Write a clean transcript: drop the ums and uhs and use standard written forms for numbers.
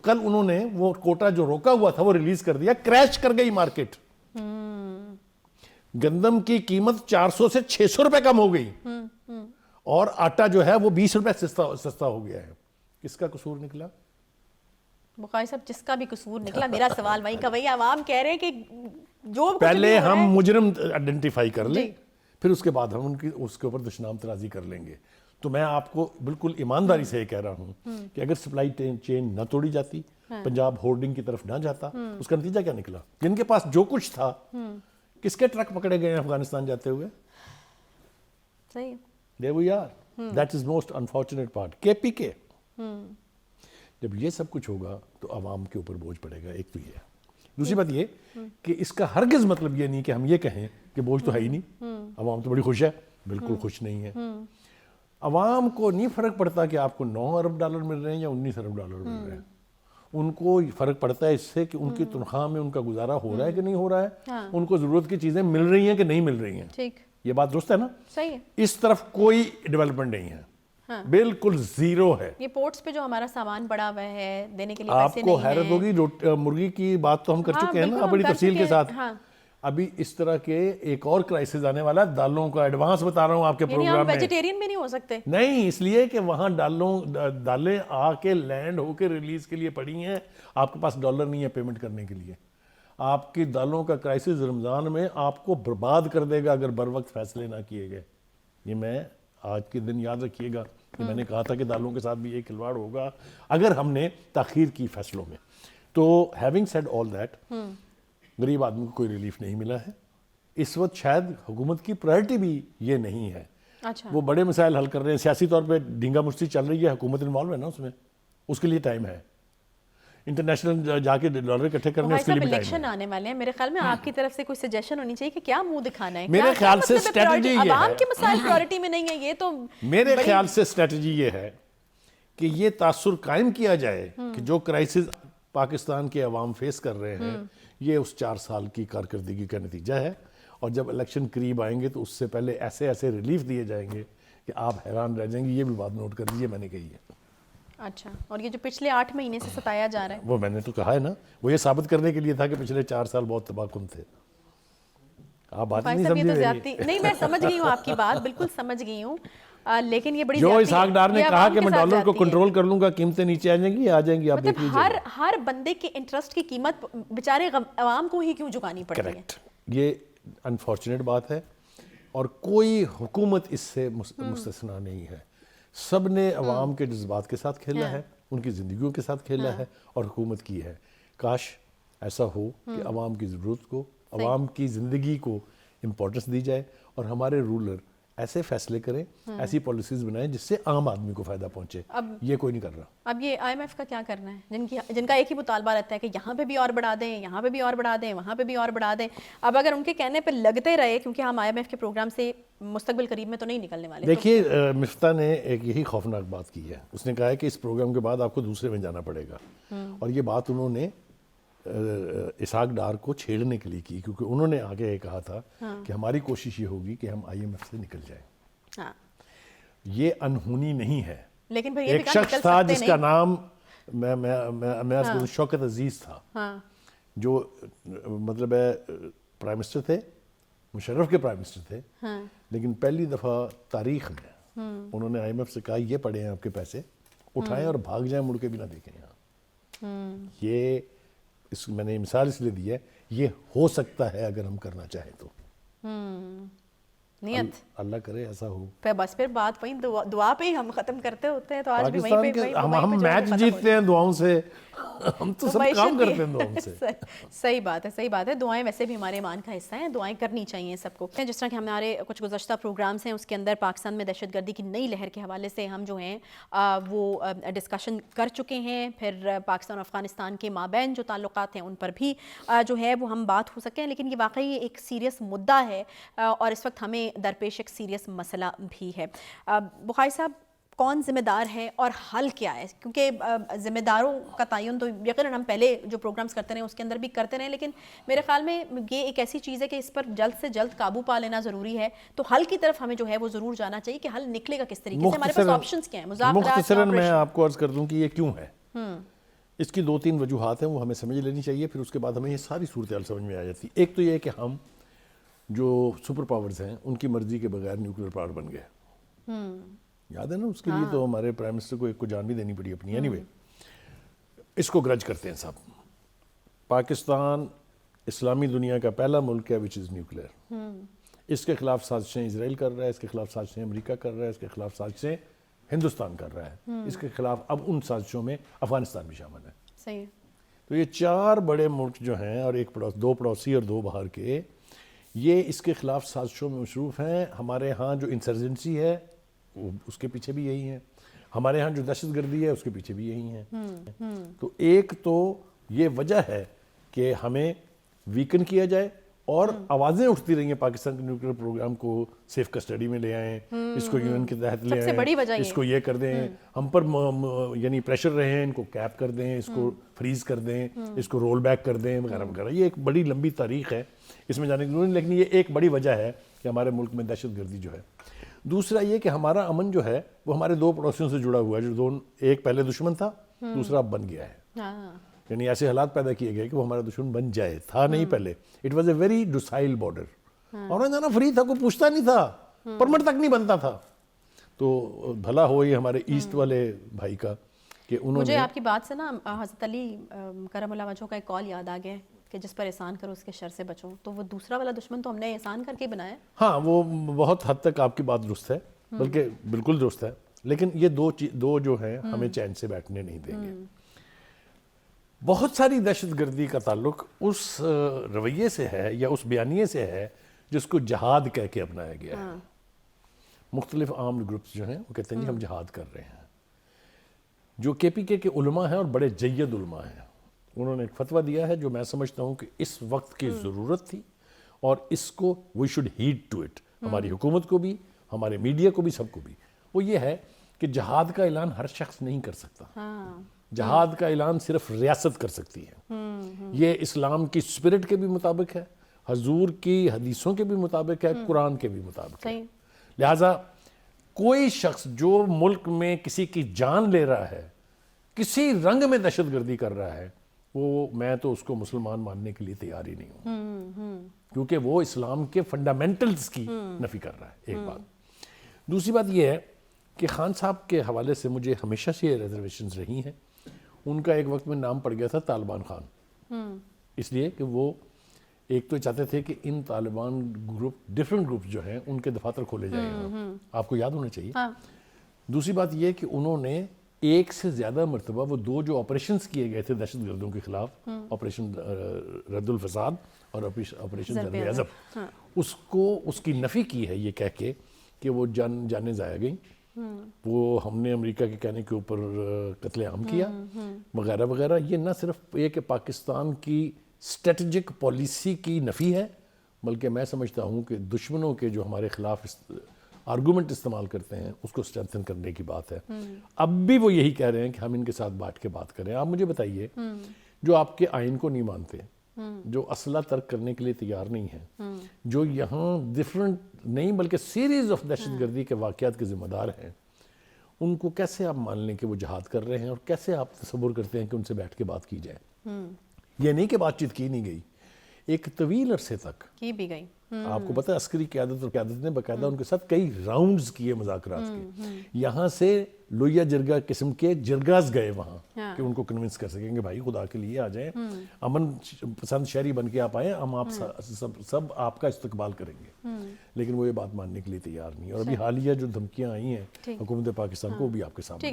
کل انہوں نے وہ کوٹا جو روکا ہوا تھا وہ ریلیز کر دیا, کریش کر گئی مارکیٹ. گندم کی قیمت 400 سے 600 روپے کم ہو گئی, اور آٹا جو ہے وہ 20 روپے سستا ہو گیا ہے. کس کا قصور نکلا؟ بخاری صاحب جس کا بھی قصور نکلا, میرا سوال وہی کا وہی, عوام کہہ رہے ہیں کہ جو پہلے ہم مجرم آئیڈینٹیفائی کر لیں, پھر اس کے بعد ہم اس کے اوپر دشنام ترازی کر لیں گے. تو میں آپ کو بالکل ایمانداری سے یہ کہہ رہا ہوں کہ اگر سپلائی چین نہ توڑی جاتی, پنجاب ہورڈنگ کی طرف نہ جاتا, اس کا نتیجہ کیا نکلا؟ جن کے پاس جو کچھ تھا, کس کے ٹرک پکڑے گئے ہیں افغانستان جاتے ہوئے؟ صحیح. There we are. That is most unfortunate part. KPK. جب یہ سب کچھ ہوگا تو عوام کے اوپر بوجھ پڑے گا. ایک تو یہ ہے. دوسری بات یہ کہ اس کا ہرگز مطلب یہ نہیں کہ ہم یہ کہیں کہ بوجھ تو ہے ہی نہیں, عوام تو بڑی خوش ہے. بالکل خوش نہیں ہے. عوام کو نہیں فرق پڑتا کہ آپ کو 9 ارب ڈالر مل رہے ہیں یا 19 ارب ڈالر مل رہے ہیں. ان کو فرق پڑتا ہے اس سے کہ ان کی تنخواہ میں ان کا گزارا ہو رہا ہے کہ نہیں ہو رہا ہے, ان کو ضرورت کی چیزیں مل رہی ہیں کہ نہیں مل رہی ہیں. ٹھیک, یہ بات درست ہے نا؟ صحیح ہے. اس طرف کوئی ڈیولپمنٹ نہیں ہے, بالکل زیرو ہے. یہ پورٹس پہ جو ہمارا سامان پڑا ہوا ہے دینے کے لیے آپ پیسے کو نہیں ہیں. حیرت ہوگی, مرغی کی بات تو ہم کر چکے ہیں نا بڑی تفصیل کے ساتھ. ابھی اس طرح کے ایک اور کرائسس آنے والا ہے, دالوں کا ایڈوانس بتا رہا ہوں آپ کے پروگرام میں. ویجیٹیرین بھی نہیں ہو سکتے. نہیں, اس لیے کہ وہاں دالیں آ کے لینڈ ہو کے ریلیز کے لیے پڑی ہیں, آپ کے پاس ڈالر نہیں ہے پیمنٹ کرنے کے لیے. آپ کی دالوں کا کرائسس رمضان میں آپ کو برباد کر دے گا اگر بر وقت فیصلے نہ کیے گئے. یہ میں آج کے دن یاد رکھیے گا کہ میں نے کہا تھا کہ دالوں کے ساتھ بھی ایک کھلواڑ ہوگا اگر ہم نے تاخیر کی فیصلوں میں. تو ہیونگ سیڈ آل دیٹ, غریب آدمی کو کوئی ریلیف نہیں ملا ہے. اس وقت شاید حکومت کی پرائرٹی بھی یہ نہیں ہے. وہ بڑے مسائل حل کر رہے ہیں, سیاسی طور پہ ڈھینگا مشتی چل رہی ہے, حکومت انوالو ہے نا اس میں, اس کے لیے ٹائم ہے. انٹرنیشنل جا کے ڈالر اکٹھے کرنے اس کے لیے بھی ٹائم ہے. الیکشن آنے والے ہیں, میرے خیال میں آپ کی طرف سے کوئی سجیشن ہونی چاہیے کہ کیا منہ دکھانا ہے. میرے خیال سے اسٹریٹجی یہ ہے, عوام کے مسائل پرائرٹی میں نہیں ہے, یہ تو میرے خیال سے اسٹریٹجی یہ ہے کہ یہ تاثر قائم کیا جائے کہ جو کرائسس پاکستان کے عوام فیس کر رہے ہیں یہ اس 4 سال کی کارکردگی کا نتیجہ ہے, اور جب الیکشن قریب آئیں گے تو اس سے پہلے ایسے ایسے ریلیف دیے جائیں گے کہ آپ حیران رہ جائیں گے. یہ بھی بات نوٹ کر لیجیے, میں نے کہی ہے. اچھا, اور یہ جو پچھلے 8 مہینے سے ستایا جا رہا ہے, وہ میں نے تو کہا ہے نا, وہ یہ ثابت کرنے کے لیے تھا کہ پچھلے 4 سال بہت تباہ کن تھے. آپ بات نہیں سمجھے. نہیں, میں سمجھ گئی ہوں آپ کی بات, بالکل سمجھ گئی ہوں, لیکن یہ بڑی جو اسحاق ڈار نے کہا کہ میں ڈالر کو کنٹرول کر لوں گا, قیمتیں نیچے آ جائیں گی, آ جائیں گی. آپ دیکھ لیجیے, ہر بندے کے انٹرسٹ کی قیمت بیچارے عوام کو ہی کیوں چکانی پڑتی ہے. کریکٹ, یہ انفارچونیٹ بات ہے, اور کوئی حکومت اس سے مستثنا نہیں ہے. سب نے عوام کے جذبات کے ساتھ کھیلا ہے, ان کی زندگیوں کے ساتھ کھیلا ہے, اور حکومت کی ہے. کاش ایسا ہو کہ عوام کی ضرورت کو, عوام کی زندگی کو امپورٹنس دی جائے, اور ہمارے رولر ایسے فیصلے کریں, ایسی پالیسیز بنائیں جس سے عام آدمی کو فائدہ پہنچے. یہ کوئی نہیں کر رہا. اب یہ IMF کا کیا کرنا ہے, جن کا ایک ہی مطالبہ رہتا ہے کہ یہاں پہ بھی اور بڑھا دیں, یہاں پہ بھی اور بڑھا دیں, وہاں پہ بھی اور بڑھا دیں. اب اگر ان کے کہنے پہ لگتے رہے, کیونکہ ہم IMF کے پروگرام سے مستقبل قریب میں تو نہیں نکلنے والے. دیکھیے, مفتاح نے ایک یہی خوفناک بات کی ہے. اس نے کہا ہے کہ اس پروگرام کے بعد آپ کو دوسرے میں جانا پڑے گا, اور یہ بات انہوں نے اسحاق ڈار کو چھیڑنے کے لیے کی, کیونکہ انہوں نے آگے یہ کہا تھا کہ ہماری کوشش یہ ہوگی کہ ہم IMF سے نکل جائیں. یہ انہونی نہیں ہے. لیکن ایک شخص تھا جس کا نام میں شوکت عزیز تھا, جو مطلب ہے پرائم منسٹر تھے, مشرف کے پرائم منسٹر تھے, لیکن پہلی دفعہ تاریخ میں انہوں نے IMF سے کہا یہ پڑے ہیں آپ کے پیسے, اٹھائیں اور بھاگ جائیں, مڑ کے بھی نہ دیکھیں یہاں. یہ میں نے مثال اس لیے دی ہے, یہ ہو سکتا ہے اگر ہم کرنا چاہیں تو. نیت اللہ کرے ایسا ہو. بس پھر بات وہیں دعا پہ ہی ہم ختم کرتے ہوتے ہیں. تو آج بھی پاکستان کے ہم میچ جیتتے ہیں دعاؤں سے, ہم تو سب کام کرتے ہیں دعاؤں سے. صحیح بات ہے, صحیح بات ہے. دعائیں ویسے بھی ہمارے ایمان کا حصہ ہیں, دعائیں کرنی چاہیے سب کو. جس طرح کہ ہمارے کچھ گزشتہ پروگرامز ہیں, اس کے اندر پاکستان میں دہشت گردی کی نئی لہر کے حوالے سے ہم جو ہیں وہ ڈسکشن کر چکے ہیں. پھر پاکستان اور افغانستان کے مابین جو تعلقات ہیں ان پر بھی جو ہے وہ ہم بات ہو سکیں. لیکن یہ واقعی ایک سیریس مدعا ہے, اور اس وقت ہمیں درپیش ایک سیریس مسئلہ بھی ہے. بخاری صاحب, کون ذمہ دار ہے اور حل کیا ہے؟ کیونکہ ذمہ داروں کا تعین تو یقیناً ہم پہلے جو پروگرامز کرتے رہے اس کے اندر بھی کرتے رہے, لیکن میرے خیال میں یہ ایک ایسی چیز ہے کہ اس پر جلد سے جلد قابو پا لینا ضروری ہے. تو حل کی طرف ہمیں جو ہے وہ ضرور جانا چاہیے کہ حل نکلے گا کس طریقے سے, ہمارے پاس آپشنز کیا ہیں. مختصراً میں آپ کو عرض کر دوں کہ یہ کیوں ہے. اس کی 2-3 وجوہات ہیں، وہ ہمیں سمجھ لینی چاہیے، پھر اس کے بعد ہمیں یہ ساری صورتحال سمجھ میں آ جاتی ہے۔ ایک تو یہ ہے کہ ہم جو سپر پاورز ہیں ان کی مرضی کے بغیر نیوکلیر پاور بن گئے، یاد ہے نا؟ اس کے لیے تو ہمارے پرائم منسٹر کو ایک کو جان بھی دینی پڑی اپنی۔ اینی وے، اس کو گرج کرتے ہیں سب۔ پاکستان اسلامی دنیا کا پہلا ملک ہے وچ از نیوکلیر۔ اس کے خلاف سازشیں اسرائیل کر رہا ہے، اس کے خلاف سازشیں امریکہ کر رہا ہے، اس کے خلاف سازشیں ہندوستان کر رہا ہے، اس کے خلاف اب ان سازشوں میں افغانستان بھی شامل ہے۔ صحیح۔ تو یہ 4 بڑے ملک جو ہیں اور 2 پڑوسی اور 2 باہر کے، یہ اس کے خلاف سازشوں میں مصروف ہیں۔ ہمارے ہاں جو انسرجنسی ہے اس کے پیچھے بھی یہی ہیں، ہمارے ہاں جو دہشت گردی ہے اس کے پیچھے بھی یہی ہیں۔ تو ایک تو یہ وجہ ہے کہ ہمیں ویکن کیا جائے، اور آوازیں اٹھتی رہی ہیں پاکستان کے نیوکلیر پروگرام کو سیف کسٹڈی میں لے آئیں، اس کو یونین کے تحت لے آئیں، اس کو یہ کر دیں، ہم پر یعنی پریشر رہے ہیں، ان کو کیپ کر دیں، اس کو فریز کر دیں، اس کو رول بیک کر دیں وغیرہ وغیرہ۔ یہ ایک بڑی لمبی تاریخ ہے، اس میں جانے کی ضرورت نہیں، لیکن یہ ایک بڑی وجہ ہے کہ ہمارے ملک میں دہشت گردی جو ہے۔ دوسرا یہ کہ ہمارا امن جو ہے وہ ہمارے 2 پڑوسیوں سے جڑا ہوا ہے، جو ایک پہلے دشمن تھا، دوسرا اب بن گیا ہے۔ یعنی ایسے حالات پیدا کیے گئے کہ وہ ہمارا دشمن بن جائے، تھا نہیں پہلے۔ It was a very docile border, اور جانا فری تھا، کوئی پوچھتا نہیں تھا، پرمٹ تک نہیں بنتا تھا۔ تو بھلا ہو یہ ہمارے ایسٹ والے بھائی کا کہ انہوں نے، مجھے آپ کی بات سے نا حضرت علی کرم اللہ وجہہ کا ایک قول یاد آ گیا کہ جس پر احسان کرو اس کے شر سے بچو۔ تو وہ دوسرا والا دشمن تو ہم نے احسان کر کے بنایا۔ ہاں وہ بہت حد تک آپ کی بات درست ہے، بلکہ بالکل درست ہے، لیکن یہ 2 جو ہیں ہمیں چین سے بیٹھنے نہیں دیں گے۔ بہت ساری دہشت گردی کا تعلق اس رویے سے ہے یا اس بیانیے سے ہے جس کو جہاد کہہ کے اپنایا گیا ہے۔ مختلف عام گروپس جو ہیں وہ کہتے ہیں جی ہم جہاد کر رہے ہیں۔ جو KPK کے علماء ہیں اور بڑے جید علماء ہیں، انہوں نے ایک فتویٰ دیا ہے جو میں سمجھتا ہوں کہ اس وقت کی ضرورت تھی، اور اس کو we should had to it, ہماری حکومت کو بھی، ہمارے میڈیا کو بھی، سب کو بھی۔ وہ یہ ہے کہ جہاد کا اعلان ہر شخص نہیں کر سکتا، جہاد کا اعلان صرف ریاست کر سکتی ہے۔ یہ اسلام کی اسپرٹ کے بھی مطابق ہے، حضور کی حدیثوں کے بھی مطابق ہے، قرآن کے بھی مطابق ہے۔ لہٰذا کوئی شخص جو ملک میں کسی کی جان لے رہا ہے، کسی رنگ میں دہشت گردی کر رہا ہے، وہ میں تو اس کو مسلمان ماننے کے لیے تیار ہی نہیں ہوں، کیونکہ وہ اسلام کے فنڈامنٹلز کی نفی کر رہا ہے۔ ایک بات۔ دوسری بات یہ ہے کہ خان صاحب کے حوالے سے مجھے ہمیشہ سے یہ ریزرویشنز رہی ہیں۔ ان کا ایک وقت میں نام پڑ گیا تھا طالبان خان، اس لیے کہ وہ ایک تو چاہتے تھے کہ ان طالبان ڈیفرنٹ گروپ جو ہیں ان کے دفاتر کھولے جائیں، آپ کو یاد ہونا چاہیے۔ دوسری بات یہ کہ انہوں نے 1 سے زیادہ مرتبہ وہ 2 جو آپریشنز کیے گئے تھے دہشت گردوں کے خلاف، آپریشن رد الفساد اور آپریشن ضرب عضب، اس کی نفی کی ہے یہ کہہ کے کہ وہ جانیں ضائع گئیں، وہ ہم نے امریکہ کے کہنے کے اوپر قتل عام کیا وغیرہ وغیرہ۔ یہ نہ صرف یہ کہ پاکستان کی اسٹریٹجک پالیسی کی نفی ہے، بلکہ میں سمجھتا ہوں کہ دشمنوں کے جو ہمارے خلاف آرگومنٹ استعمال کرتے ہیں اس کو اسٹرینتھن کرنے کی بات ہے۔ اب بھی وہ یہی کہہ رہے ہیں کہ ہم ان کے ساتھ بیٹھ کے بات کریں۔ آپ مجھے بتائیے، جو آپ کے آئین کو نہیں مانتے، جو اسلحہ ترک کرنے کے لیے تیار نہیں ہیں، جو یہاں ڈفرنٹ نہیں بلکہ سیریز آف دہشت گردی کے واقعات کے ذمہ دار ہیں، ان کو کیسے آپ مان لیں کہ وہ جہاد کر رہے ہیں، اور کیسے آپ تصور کرتے ہیں کہ ان سے بیٹھ کے بات کی جائے؟ یہ نہیں کہ بات چیت کی نہیں گئی، ایک طویل عرصے تک کی بھی گئی۔ آپ کو پتہ ہے عسکری قیادت اور قیادت نے باقاعدہ ان کے ساتھ کئی راؤنڈز کیے مذاکرات کے، یہاں سے لویا جرگا قسم کے جرگاز گئے وہاں کہ ان کو کنونس کر سکیں کہ بھائی خدا کے لیے آ جائیں، امن پسند شہری بن کے آپ آئیں، ہم آپ سب آپ کا استقبال کریں گے، لیکن وہ یہ بات ماننے کے لیے تیار نہیں۔ اور ابھی حالیہ جو دھمکیاں آئی ہیں حکومت پاکستان کو، وہ بھی آپ کے سامنے